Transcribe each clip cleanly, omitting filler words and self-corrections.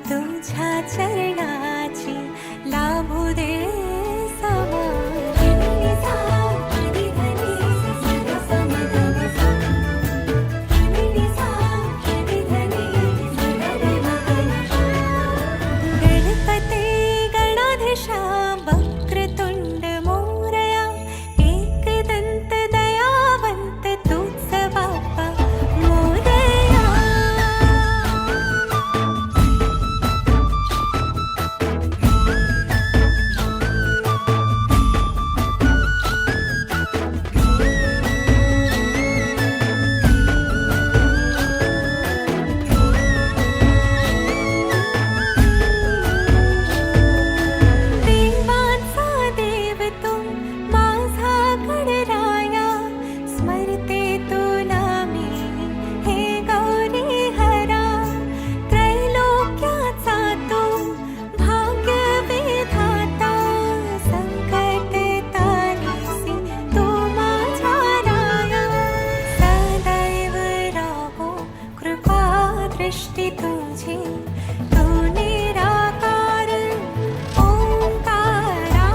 तुझ्या चरणाची लाभू दे गणपते गणाधीशा वक्रतुंड मोरया एकदंत दयावंत तूच बाप्पा मोरया. देवांचा देव तू माझा गणराया स्मरते तुला मी हे गौरी हरा. त्रैलोक्याचा तू भाग्य विधाता संकट तारिसी तू माझा राया. सदैव राहो कृपा दृष्टी तुझी तू निराकार ओंकारा.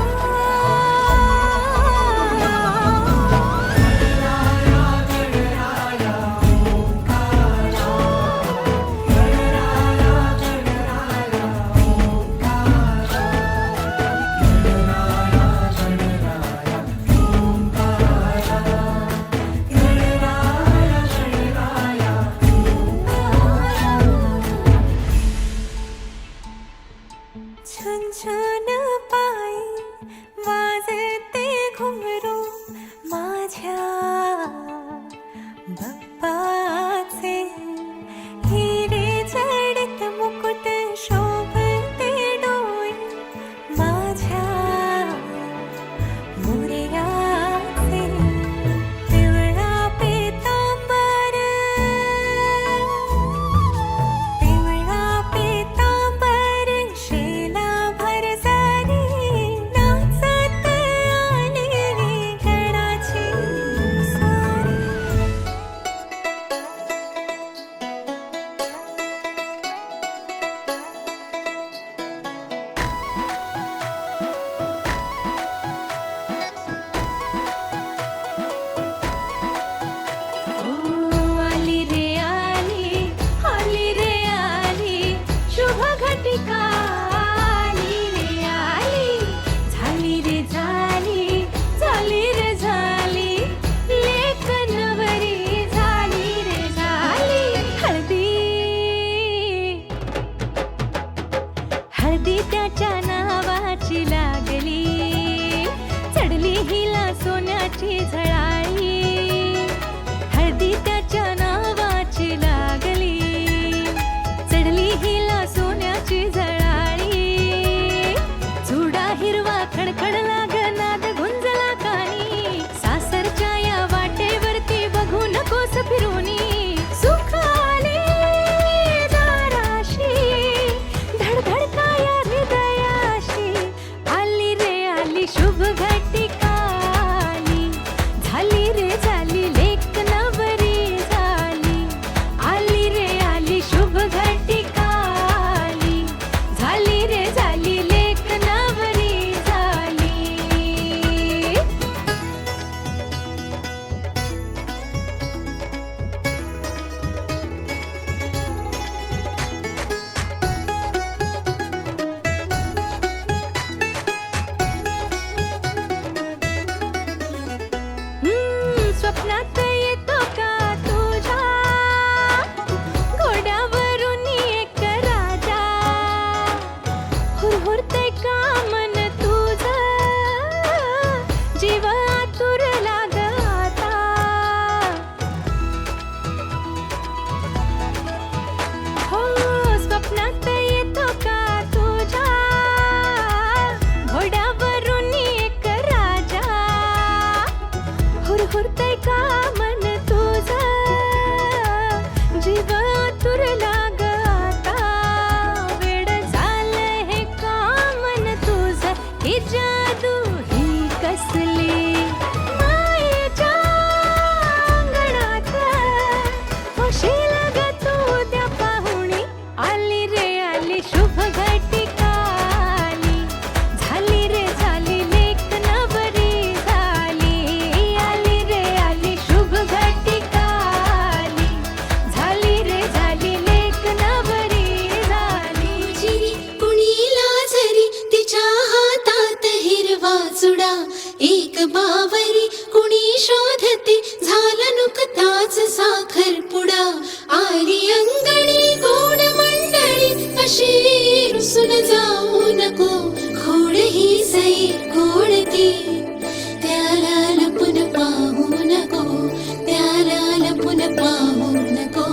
छुनछुन पायी वाजते घुंगरू माझ्या बाप्पाचे. हिरे जडित मुकुट शोभते डोळे माझ्या मोरयाचे. पिवळा पीतांबर शेला भरजारी नाचत आली गणाची सारी. आली रे आली शुभ घटिका. आली रे आली झाली रे झाली लेक नवरी झाली रे झाली. हळदी त्याच्या नावाची लागली चढली हिला सोन्याची झळाळी. हळदी त्याच्या नावाची लागली चढली हिला सोन्याची झळाळी. चुडा हिरवा खडखड नाद गुंजला कानी. सासरच्या या वाटेवरती बघू नकोस फिरूनी. सुख आले दाराशी धडधडका या हृदयाशी. आली रे आली शुभ घटिका. आली झाली सुडा एक बावरी कुणी शोधते झाला नुकताच साखर पुडा आली अंगणी गोड मंडळी अशी रुसून जाऊ नको खोड ही सई गोडती त्याला लपून पाहू नको त्याला लपून पाहू नको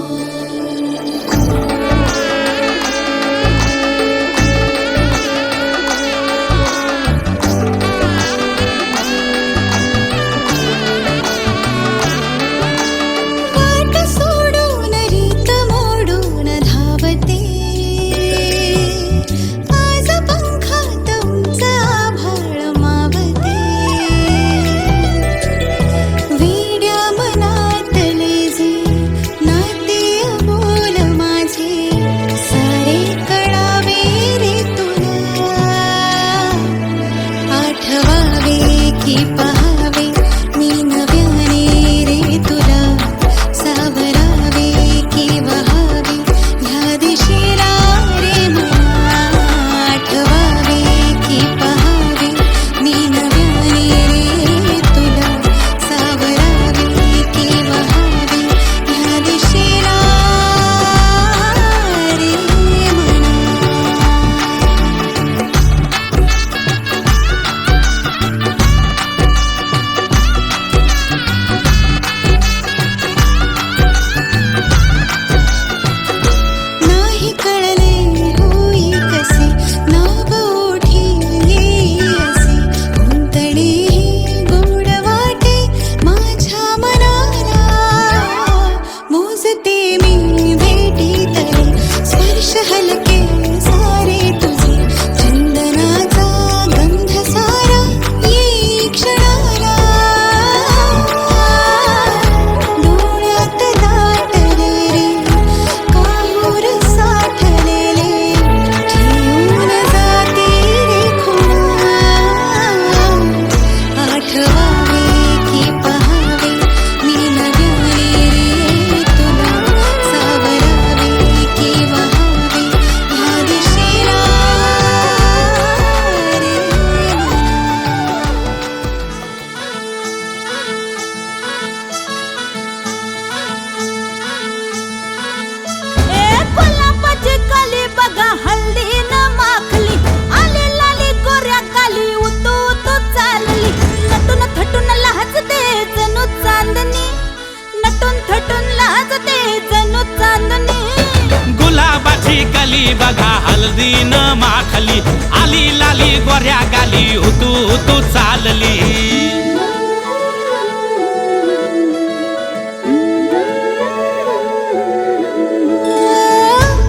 गुलाबाची कली बघा हल्दी न माखली आली लाली गोऱ्या गाली हुतू चालली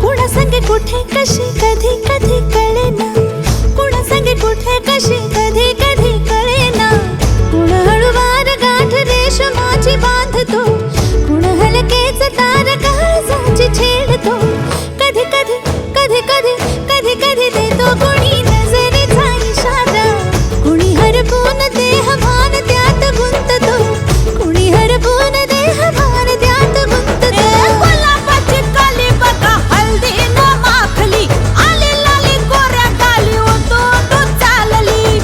कुणा संगे कुठे कशी कधी कधी कळेना कुणा संगे कुठे कशी कधी कधी कळेना कुण हळूवार गाठ रेशमाची बांधतो कुण हलकेच तार काळजाची छेडतो कधी कधी कधी कधी कधी कधी देतो कुणी नजरेचा इशारा कुणी हरपून देह भान त्यात गुंततो कुणी हरपून देह भान त्यात गुंततो गुलाबाची कली बघा हल्दी न माखली आली लाली गोऱ्या गाली होतो तो चालली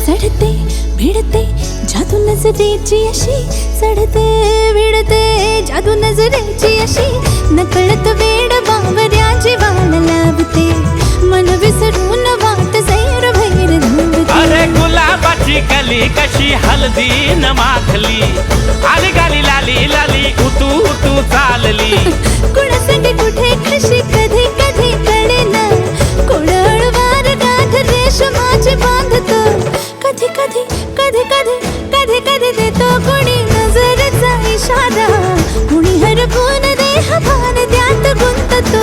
चढते भिडते जादू नजरेची अशी चढते भिडते जादू नजरेची अशी नकळत वेड बावऱ्याची वाल लाभते मन विसरून वाट सैर भैर धावते अरे गुलाबाची कली कशी हल्दी न माखली आली गाली लाली लाली हुतू चालली कुणा संगे कुठे कशी कधी कधी कळेना कुण हळूवार गाठ रेशमाची बांधतो कधी कधी कधी कधी कधी कधी देतो कुणी नजरेचा इशारा कुणी हरपून देह भान त्यात गुंततो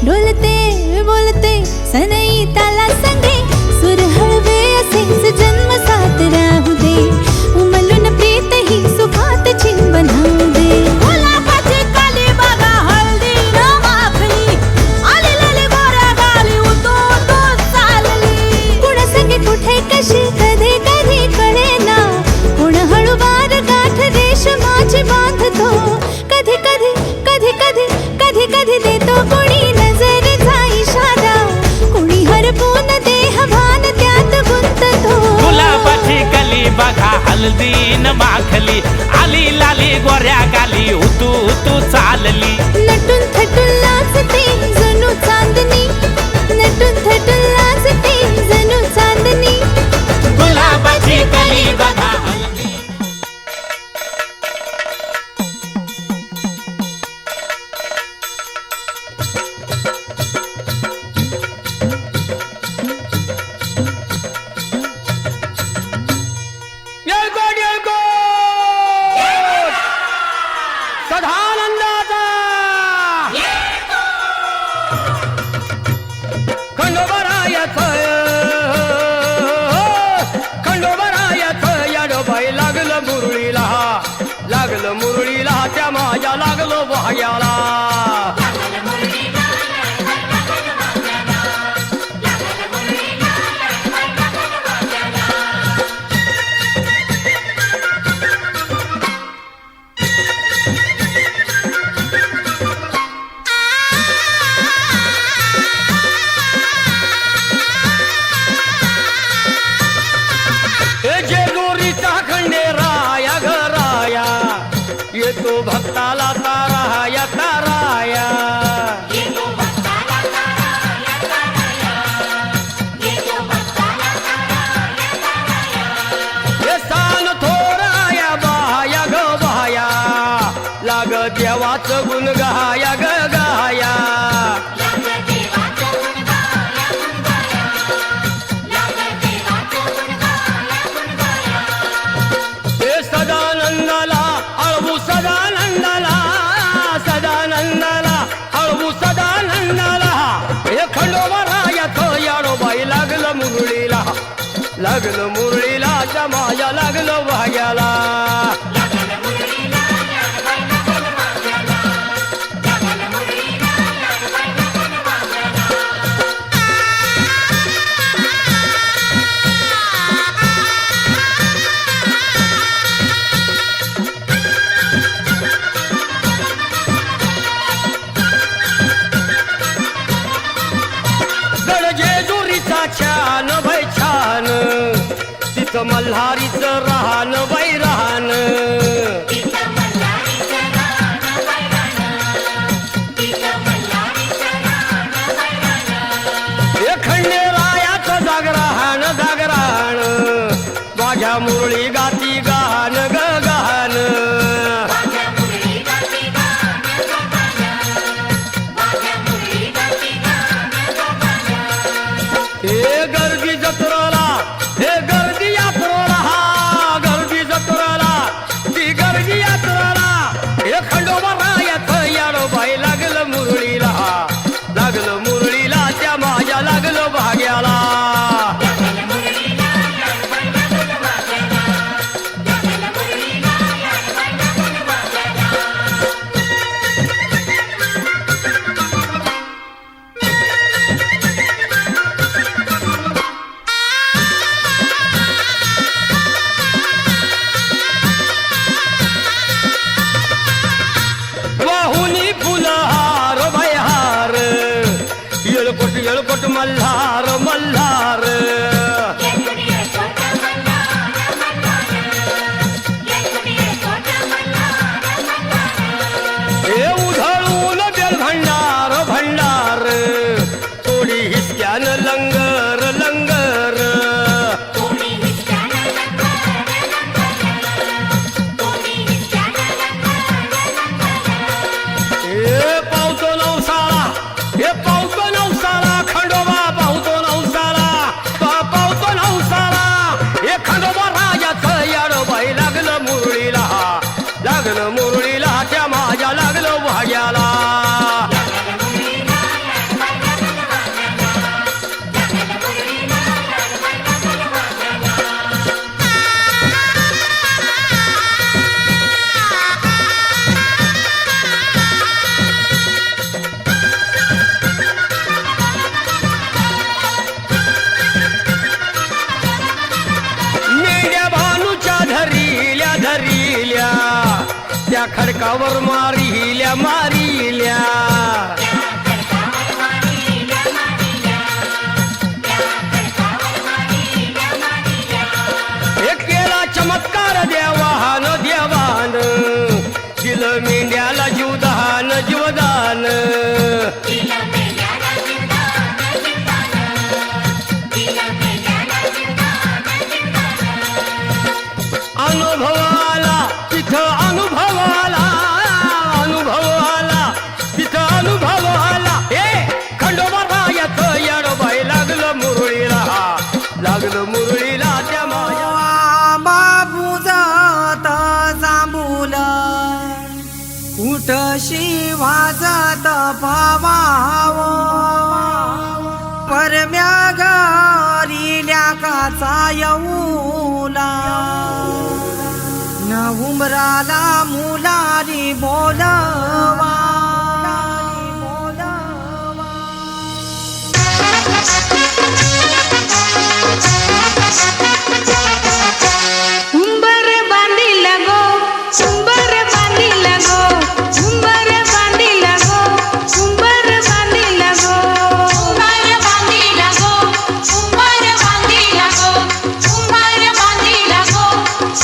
डोलते बोलते सनई ताला संगे सुर हळवे असेच जन्म साथ राहू दे उमलून प्रीत ही सुखात चिंबन होऊ दे गुलाबाची काली बघा हळदी न माखली आली लाली गोऱ्या गाली उतू उतू चालली कुणा संगे कुठे कशी कधी कधी कळेना कुण हळूवार गाठ रेशमाची बांधतो कधी कधी कधी कधी कधी कधी देतो कोणी नजरेचा इशारा कोणी हरपून देह भान त्यात गुंततो गुलाबाची कली बघा हल्दी न माखली आली लाली गोऱ्या गाली उतू उतू चालली नटून थटून लाजते जणू चांदणी नटून थटून लाजते जणू चांदणी गुलाबाची कली बघा हल्दी येळकोट येळकोट सदानंदाचा खंडोबरायाचं याडोबाई लागलं मुरळीला त्या माझ्या लागलो भाग्याला जेजुरीचा खंडेराया घराया येतो भक्ताला ताराया ताराया हे सान थोराया बाया ग बाया लाग देवाचं गुण गाया ग गाया सदानंदाला अळवू सदानंदाला अळवू सदानंदाला हे खंडोबरायाचं याडोबाई लागलं मुरळीला जमाया लागलं भाग्याला छान भय छान तिथं मल्हारीचं राहन बाई राहन हे खंडेरायाचं जागराहन माझ्या मुरळी गाती गान ग गान हे गर्दी जत्रोला हे गर्दी यात्रोला हा खडकावर मारिल्या मारिल्या एक केला चमत्कार देवान देवान दिलं मेंढ्याला जीवदान जीवदान अनुभवाला तिथं अनुभवाला अनुभवाला तिथं अनुभवाला ए खंडोबा रायाचं येडोबाई लागलं मुरळीला मुरळीला त्या माया बाबू जात जांभूल कुठशी वाजत भावाव परम्या गारील्या काचा येऊला न उमराला मुलारी बोलवा उंबर बांधिल गो उंबर बांधिल गो उंबर बांधिल गो उंबर बांधिल गो उंबर बांधिल गो उंबर बांधिल गो उंबर बांधिल गो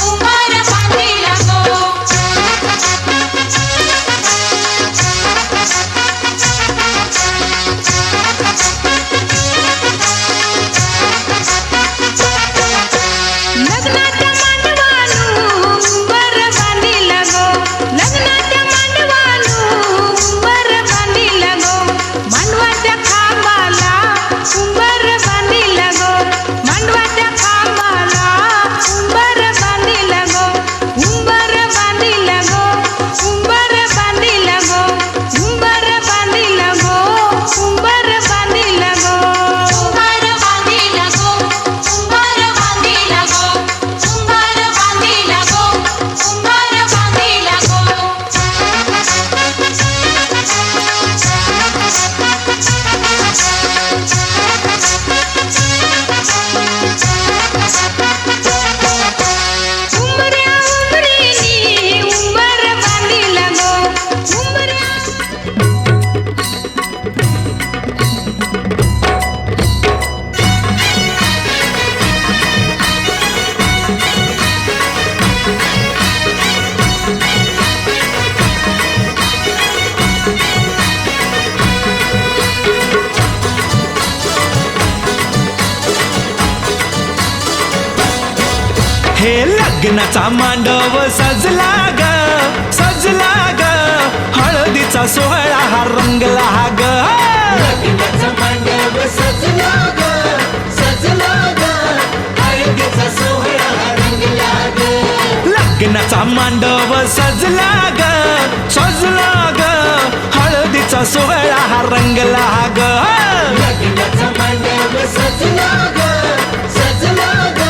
उंबर बांधिल गो लग्नाच्या मांडवालू उंबर बांधिल गो लग्नाच्या मांडवालू उंबर बांधिल गो मांडवाच्या खांबाला उंबर बांधिल गो मांडवाच्या खांबाला उंबर बांधिल गो उंबर बांधिल गो उंबर बांधिल गो उंबर बांधिल गो उंबर बांधिल गो उंबर बांधिल गो उंबर बांधिल गो उंबर बांधिल गो उंबर बांधिल उंबऱ्या उंबरीनी उंबर बांधिल गो उंबऱ्या हे लग्नाचा मांडव सजला ग सजला ग हळदीचा सोहळा हा रंगला ग लग्नाचा मांडव सजला ग सजला ग हळदीचा सोहळा हा रंगला ग लग्नाचा मांडव सजला ग सजला ग हळदीचा सोहळा हा रंगला ग लग्नाचा मांडव सजला ग सजला ग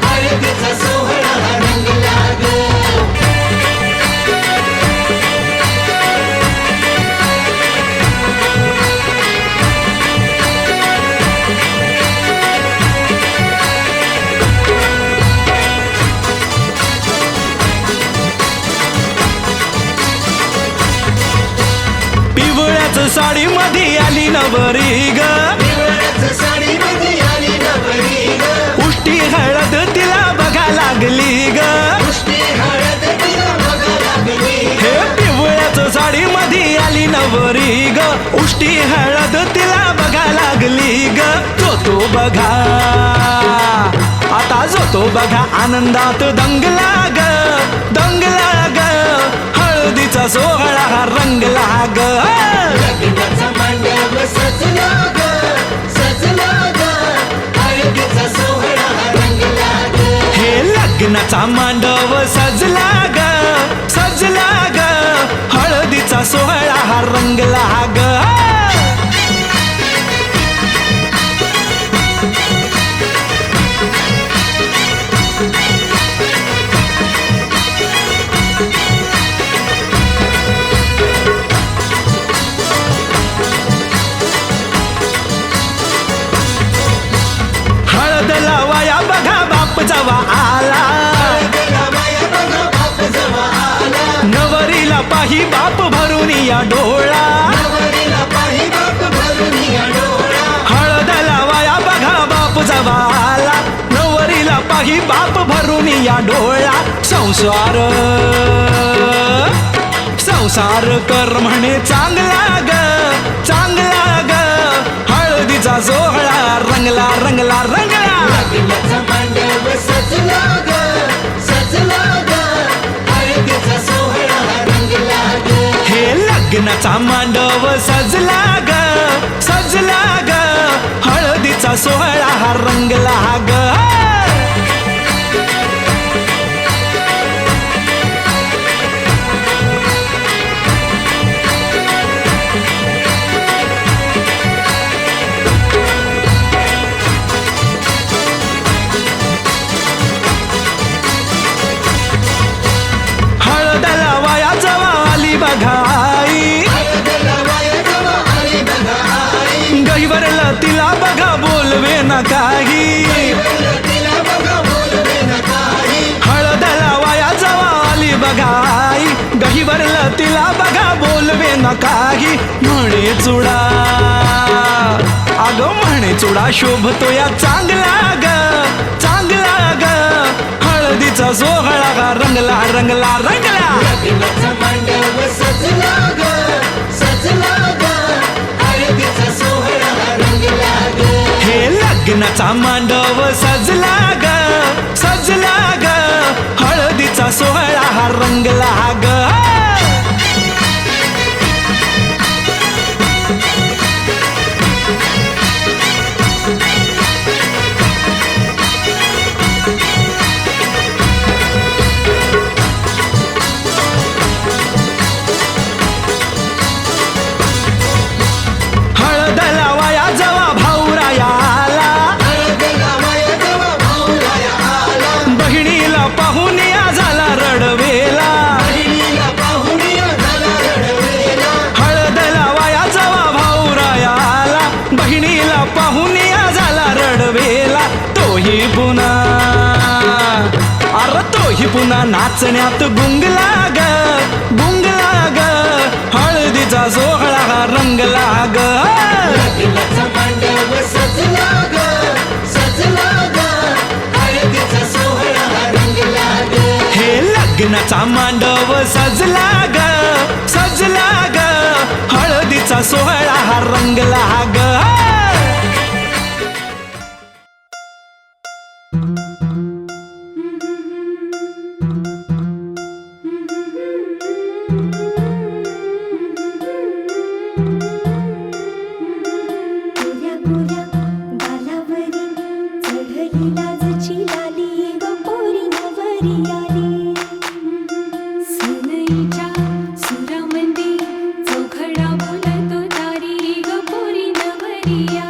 हळदीचा सोहळा हा रंगला ग पिवळ्याच साडी मध्ये आली नवरी ग उष्टी हळद तिला बघा लागली ग हे पिवळ्याच साडी मध्ये आली नवरी ग उष्टी हळद तिला बघा लागली ग जो बघा आता जो बघा आनंदात दंगला ग दंगला ग हळदीचा सोहळा हा रंगला ग लग्नाचा मांडव सजला ग सजला ग हळदीचा सोहळा हा रंगला ग हे लग्नाचा मांडव सजला ग सजला ग हळदीचा सोहळा हा रंगला ग जवा आला या डोळा हळद लावाया बघा बाप जवाला नवरीला पाही बाप भरून या डोळा संसार संसार कर म्हणे चांगला ग चांगला ग हळदीचा सोहळा रंगला रंगला रंगला हे लग्नाचा मांडव सजला ग सजला ग हळदीचा सोहळा हा रंगला ग बघाई गहिवरला तिला बघा बोलवे ना काही हळद लावाया जवा आली बघाई गहिवरला तिला बघा बोलवे ना काही म्हणे चुडा अगं म्हणे चुडा शोभतो या चांगला ग चांगला ग हळदीचा सोहळा गा रंगला रंगला रंगला हे लग्नाचा मांडव सजला ग सजला ग हळदीचा सोहळा हा रंगला ग पुन्हा नाचण्यात गुंगला ग हळदीचा सोहळा हा रंगला ग हे लग्नाचा मांडव सजला ग सजला ग हळदीचा सोहळा हा रंगला ग सुरामध्ये चौघडा बोलतो तारी ग पोरी नवरिया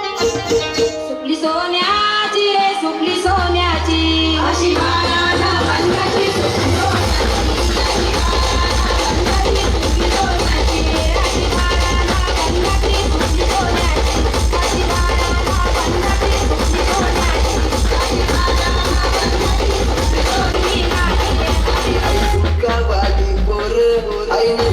सुपली सोन्याची रे सुपली सोन्याची अशी बाळाला बंधाची सुपली सोन्याची अशी बाळाला बंधाची सुपली सोन्याची अशी बाळाला बंधाची सुपली सोन्याची अशी बाळाला बंधाची सुपली सोन्याची गावाली पोर आईने